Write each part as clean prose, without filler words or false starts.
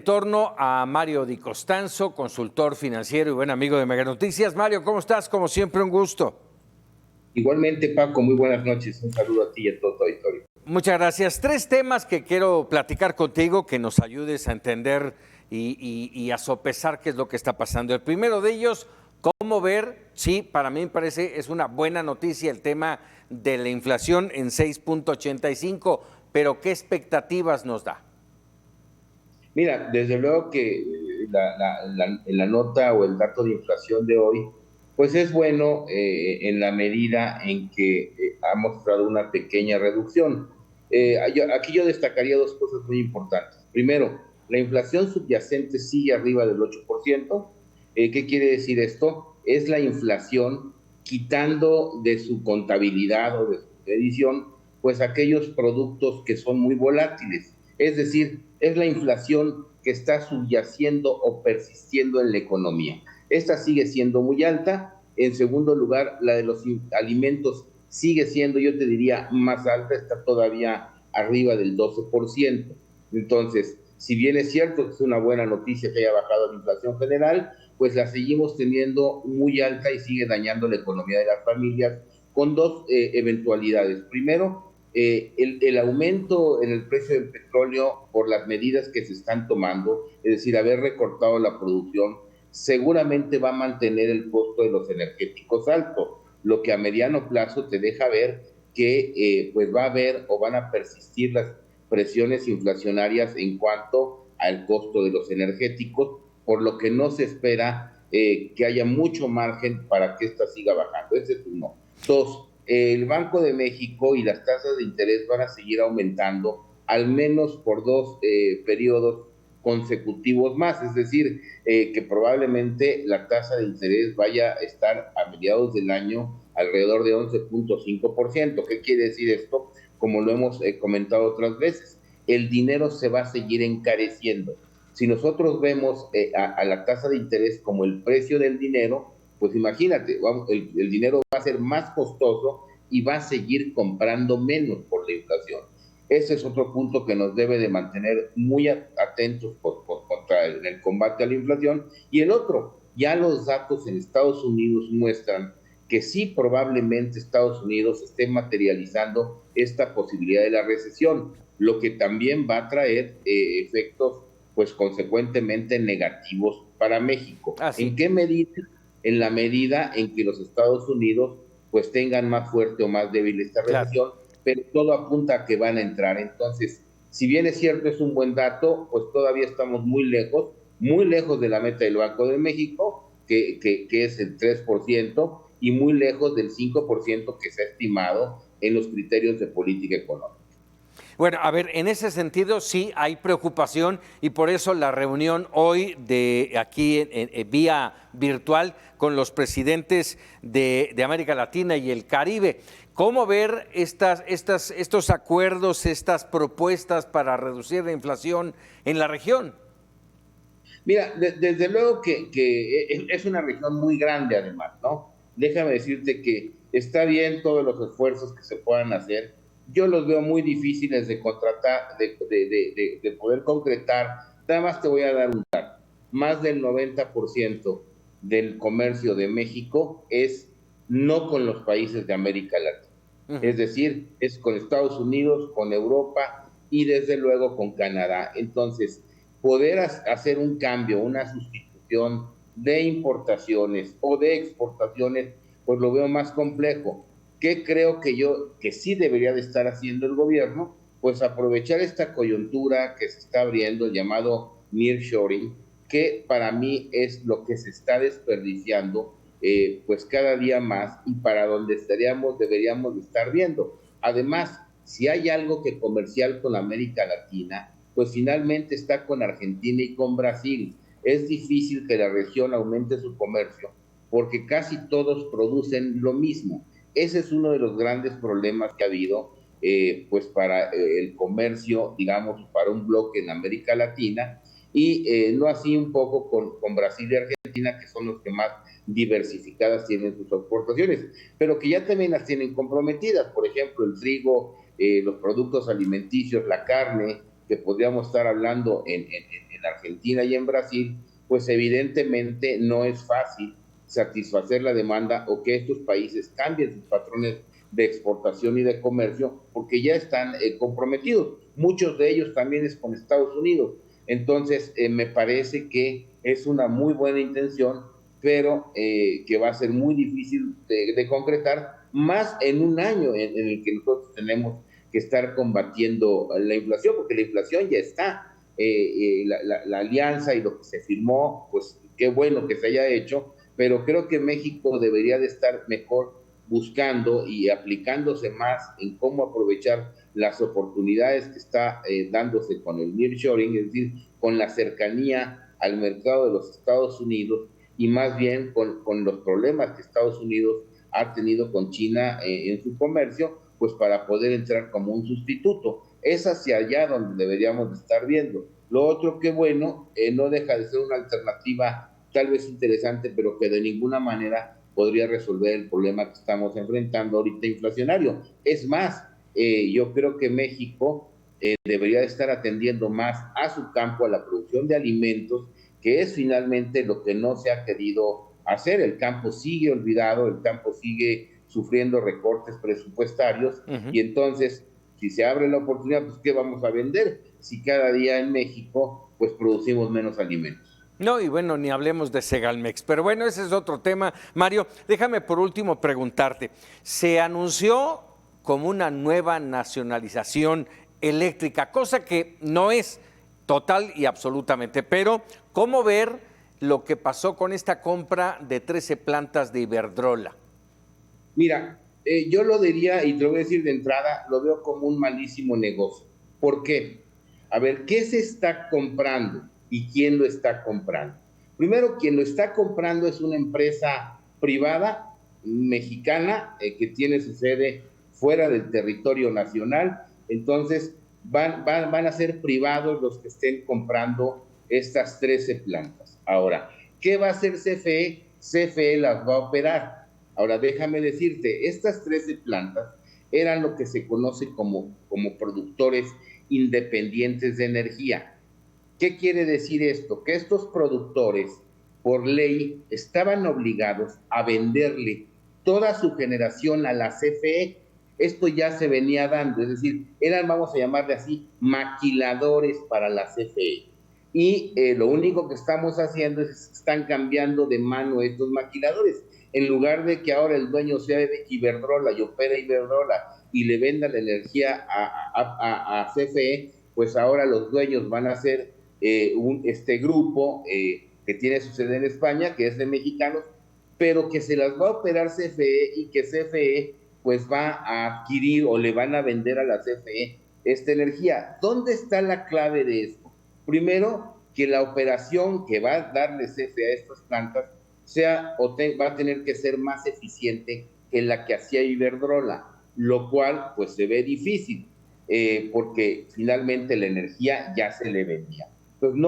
en torno a Mario Di Costanzo, consultor financiero y buen amigo de Mega Noticias. Mario, ¿cómo estás? Como siempre, un gusto. Igualmente, Paco, muy buenas noches. Un saludo a ti y a todo tu auditorio. Muchas gracias. 3 temas que quiero platicar contigo, que nos ayudes a entender y a sopesar qué es lo que está pasando. El primero de ellos, cómo ver, sí, para mí me parece es una buena noticia el tema de la inflación en 6.85, pero ¿qué expectativas nos da? Mira, desde luego que la nota o el dato de inflación de hoy, pues es bueno en la medida en que ha mostrado una pequeña reducción. Aquí yo destacaría 2 cosas muy importantes. Primero, la inflación subyacente sigue arriba del 8%. ¿Qué quiere decir esto? Es la inflación quitando de su contabilidad o de su medición, pues aquellos productos que son muy volátiles. Es decir, es la inflación que está subyaciendo o persistiendo en la economía. Esta sigue siendo muy alta. En segundo lugar, la de los alimentos sigue siendo, yo te diría, más alta, está todavía arriba del 12%. Entonces, si bien es cierto que es una buena noticia que haya bajado la inflación general, pues la seguimos teniendo muy alta y sigue dañando la economía de las familias con 2 eventualidades. Primero, el aumento en el precio del petróleo por las medidas que se están tomando, es decir, haber recortado la producción, seguramente va a mantener el costo de los energéticos alto, lo que a mediano plazo te deja ver que pues va a haber o van a persistir las presiones inflacionarias en cuanto al costo de los energéticos, por lo que no se espera que haya mucho margen para que esta siga bajando. Ese es uno. 2, el Banco de México y las tasas de interés van a seguir aumentando al menos por 2 periodos consecutivos más, es decir, que probablemente la tasa de interés vaya a estar a mediados del año alrededor de 11.5%. ¿Qué quiere decir esto? Como lo hemos comentado otras veces, el dinero se va a seguir encareciendo. Si nosotros vemos a la tasa de interés como el precio del dinero, pues imagínate, el dinero va a ser más costoso y va a seguir comprando menos por la inflación. Ese es otro punto que nos debe de mantener muy atentos contra el combate a la inflación. Y el otro, ya los datos en Estados Unidos muestran que sí, probablemente Estados Unidos esté materializando esta posibilidad de la recesión, lo que también va a traer efectos pues consecuentemente negativos para México. ¿En qué medida? En la medida en que los Estados Unidos pues tengan más fuerte o más débil esta recesión, claro, pero todo apunta a que van a entrar. Entonces, si bien es cierto, es un buen dato, pues todavía estamos muy lejos de la meta del Banco de México, que es el 3%, y muy lejos del 5% que se ha estimado en los criterios de política económica. Bueno, a ver, en ese sentido sí hay preocupación y por eso la reunión hoy de aquí vía virtual con los presidentes de América Latina y el Caribe. ¿Cómo ver estos acuerdos, estas propuestas para reducir la inflación en la región? Mira, desde luego que es una región muy grande además, ¿no? Déjame decirte que está bien todos los esfuerzos que se puedan hacer. Yo los veo muy difíciles de contratar, de poder concretar. Nada más te voy a dar un dato. Más del 90% del comercio de México es no con los países de América Latina. Es decir, es con Estados Unidos, con Europa y desde luego con Canadá. Entonces, poder hacer un cambio, una sustitución de importaciones o de exportaciones, pues lo veo más complejo. ¿Qué creo que sí debería de estar haciendo el gobierno? Pues aprovechar esta coyuntura que se está abriendo, el llamado nearshoring, que para mí es lo que se está desperdiciando pues cada día más y para donde deberíamos de estar viendo. Además, si hay algo que comercial con América Latina, pues finalmente está con Argentina y con Brasil. Es difícil que la región aumente su comercio porque casi todos producen lo mismo. Ese es uno de los grandes problemas que ha habido pues para el comercio, digamos, para un bloque en América Latina y no así un poco con Brasil y Argentina, que son los que más diversificadas tienen sus exportaciones, pero que ya también las tienen comprometidas, por ejemplo, el trigo, los productos alimenticios, la carne, que podríamos estar hablando en en Argentina y en Brasil, pues evidentemente no es fácil satisfacer la demanda o que estos países cambien sus patrones de exportación y de comercio, porque ya están comprometidos. Muchos de ellos también es con Estados Unidos. Entonces, me parece que es una muy buena intención, pero que va a ser muy difícil de concretar, más en un año en el que nosotros tenemos que estar combatiendo la inflación, porque la inflación ya está. La alianza y lo que se firmó, pues qué bueno que se haya hecho, pero creo que México debería de estar mejor buscando y aplicándose más en cómo aprovechar las oportunidades que está dándose con el nearshoring, es decir, con la cercanía al mercado de los Estados Unidos y más bien con los problemas que Estados Unidos ha tenido con China en su comercio, pues para poder entrar como un sustituto. Es hacia allá donde deberíamos estar viendo. Lo otro que bueno, no deja de ser una alternativa tal vez interesante, pero que de ninguna manera podría resolver el problema que estamos enfrentando ahorita inflacionario. Es más, yo creo que México debería estar atendiendo más a su campo, a la producción de alimentos, que es finalmente lo que no se ha querido hacer. El campo sigue olvidado, el campo sigue sufriendo recortes presupuestarios y entonces, si se abre la oportunidad, pues ¿qué vamos a vender? Si cada día en México, pues producimos menos alimentos. No, y bueno, ni hablemos de Segalmex, pero bueno, ese es otro tema. Mario, déjame por último preguntarte, se anunció como una nueva nacionalización eléctrica, cosa que no es total y absolutamente, pero ¿cómo ver lo que pasó con esta compra de 13 plantas de Iberdrola? Mira, yo lo diría, y te lo voy a decir de entrada, lo veo como un malísimo negocio. ¿Por qué? A ver, ¿qué se está comprando y quién lo está comprando? Primero, quien lo está comprando es una empresa privada mexicana que tiene su sede fuera del territorio nacional. Entonces, van a ser privados los que estén comprando estas 13 plantas. Ahora, ¿qué va a hacer CFE? CFE las va a operar. Ahora, déjame decirte, estas 13 plantas eran lo que se conoce como productores independientes de energía. ¿Qué quiere decir esto? Que estos productores, por ley, estaban obligados a venderle toda su generación a la CFE. Esto ya se venía dando, es decir, eran, vamos a llamarle así, maquiladores para la CFE. Y lo único que estamos haciendo es que están cambiando de mano estos maquiladores. En lugar de que ahora el dueño sea de Iberdrola y opera Iberdrola y le venda la energía a CFE, pues ahora los dueños van a ser este grupo que tiene su sede en España, que es de mexicanos, pero que se las va a operar CFE y que CFE pues va a adquirir o le van a vender a la CFE esta energía. ¿Dónde está la clave de esto? Primero, que la operación que va a darle CFE a estas plantas va a tener que ser más eficiente que la que hacía Iberdrola, lo cual pues se ve difícil, porque finalmente la energía ya se le vendía. Entonces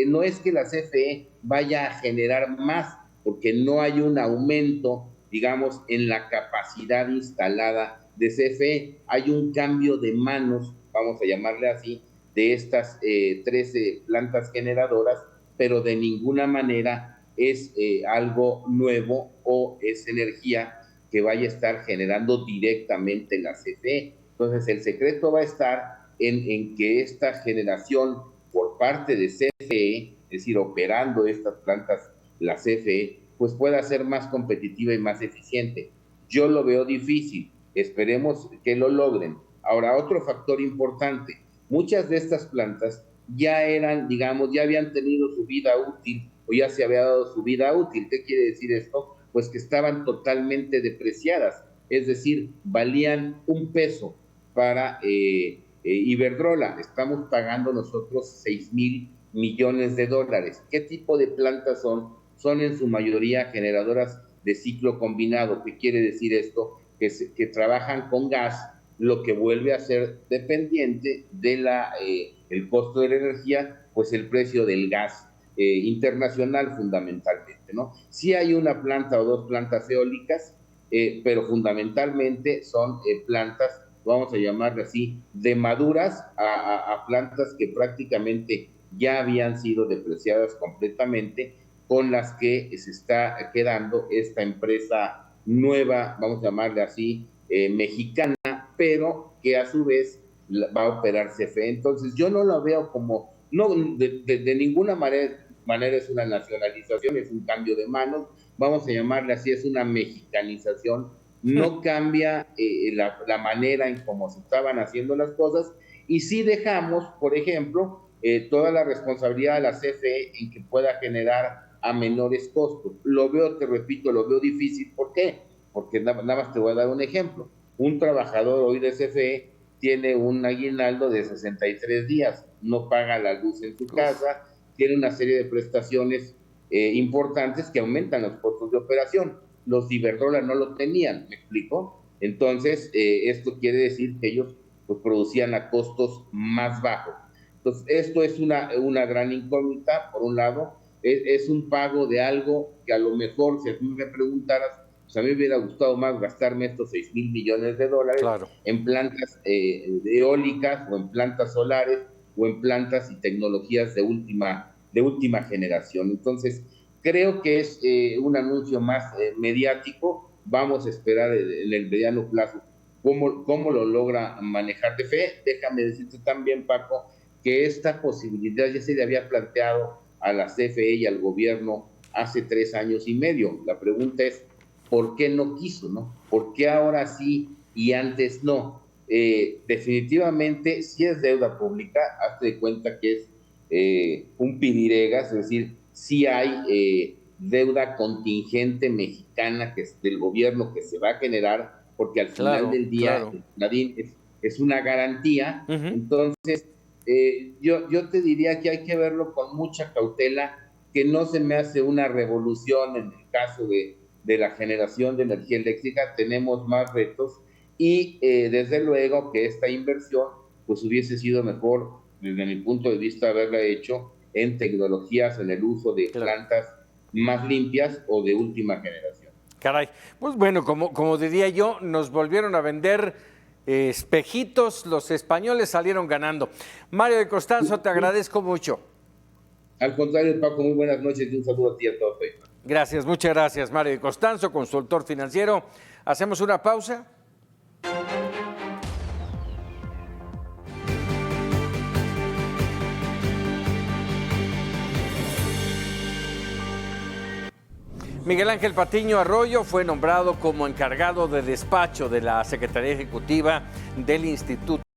no es que la CFE vaya a generar más, porque no hay un aumento, digamos, en la capacidad instalada de CFE, hay un cambio de manos, vamos a llamarle así, de estas 13 plantas generadoras, pero de ninguna manera es algo nuevo o es energía que vaya a estar generando directamente la CFE. Entonces el secreto va a estar en que esta generación por parte de CFE, es decir, operando estas plantas, la CFE, pues pueda ser más competitiva y más eficiente. Yo lo veo difícil, esperemos que lo logren. Ahora, otro factor importante, muchas de estas plantas ya eran, digamos, ya habían tenido su vida útil o ya se había dado su vida útil. ¿Qué quiere decir esto? Pues que estaban totalmente depreciadas, es decir, valían un peso para Iberdrola. Estamos pagando nosotros 6,000 millones de dólares. ¿Qué tipo de plantas son? Son en su mayoría generadoras de ciclo combinado. ¿Qué quiere decir esto? Que trabajan con gas, lo que vuelve a ser dependiente de el costo de la energía, pues el precio del gas internacional fundamentalmente, ¿no? Sí hay una planta o dos plantas eólicas, pero fundamentalmente son plantas, vamos a llamarle así, de maduras a plantas que prácticamente ya habían sido depreciadas completamente, con las que se está quedando esta empresa nueva, vamos a llamarle así, mexicana, pero que a su vez va a operar CFE. Entonces yo no lo veo como, no, de ninguna manera es una nacionalización, es un cambio de manos, vamos a llamarle así, es una mexicanización, no cambia la manera en cómo se estaban haciendo las cosas, y sí dejamos, por ejemplo, toda la responsabilidad de la CFE en que pueda generar a menores costos. Lo veo, te repito, lo veo difícil. ¿Por qué? Porque nada más te voy a dar un ejemplo. Un trabajador hoy de CFE tiene un aguinaldo de 63 días, no paga la luz en su casa, tiene una serie de prestaciones importantes que aumentan los costos de operación. Los de Iberdrola no lo tenían, ¿me explico? Entonces, esto quiere decir que ellos pues, producían a costos más bajos. Entonces, esto es una gran incógnita, por un lado, es un pago de algo que a lo mejor, si a mí me preguntaras, pues a mí me hubiera gustado más gastarme estos 6,000 millones de dólares en plantas eólicas o en plantas solares o en plantas y tecnologías de última generación. Entonces, creo que es un anuncio más mediático. Vamos a esperar en el mediano plazo cómo lo logra manejar de fe. Déjame decirte también, Paco, que esta posibilidad ya se le había planteado a la CFE y al gobierno hace 3 años y medio. La pregunta es, ¿por qué no quiso, no? ¿Por qué ahora sí y antes no? Definitivamente, si es deuda pública, hazte de cuenta que es un piriregas, es decir, sí hay deuda contingente mexicana que es del gobierno que se va a generar, porque al final del día, Nadine, es una garantía. Entonces, yo te diría que hay que verlo con mucha cautela, que no se me hace una revolución en el caso de la generación de energía eléctrica. Tenemos más retos y desde luego que esta inversión pues hubiese sido mejor desde mi punto de vista haberla hecho en tecnologías, en el uso de plantas más limpias o de última generación. Caray, pues bueno, como diría yo, nos volvieron a vender espejitos, los españoles salieron ganando. Mario de Costanzo, te agradezco mucho. Al contrario, Paco, muy buenas noches y un saludo a ti y a todos. Gracias, muchas gracias, Mario de Costanzo, consultor financiero. ¿Hacemos una pausa? Miguel Ángel Patiño Arroyo fue nombrado como encargado de despacho de la Secretaría Ejecutiva del Instituto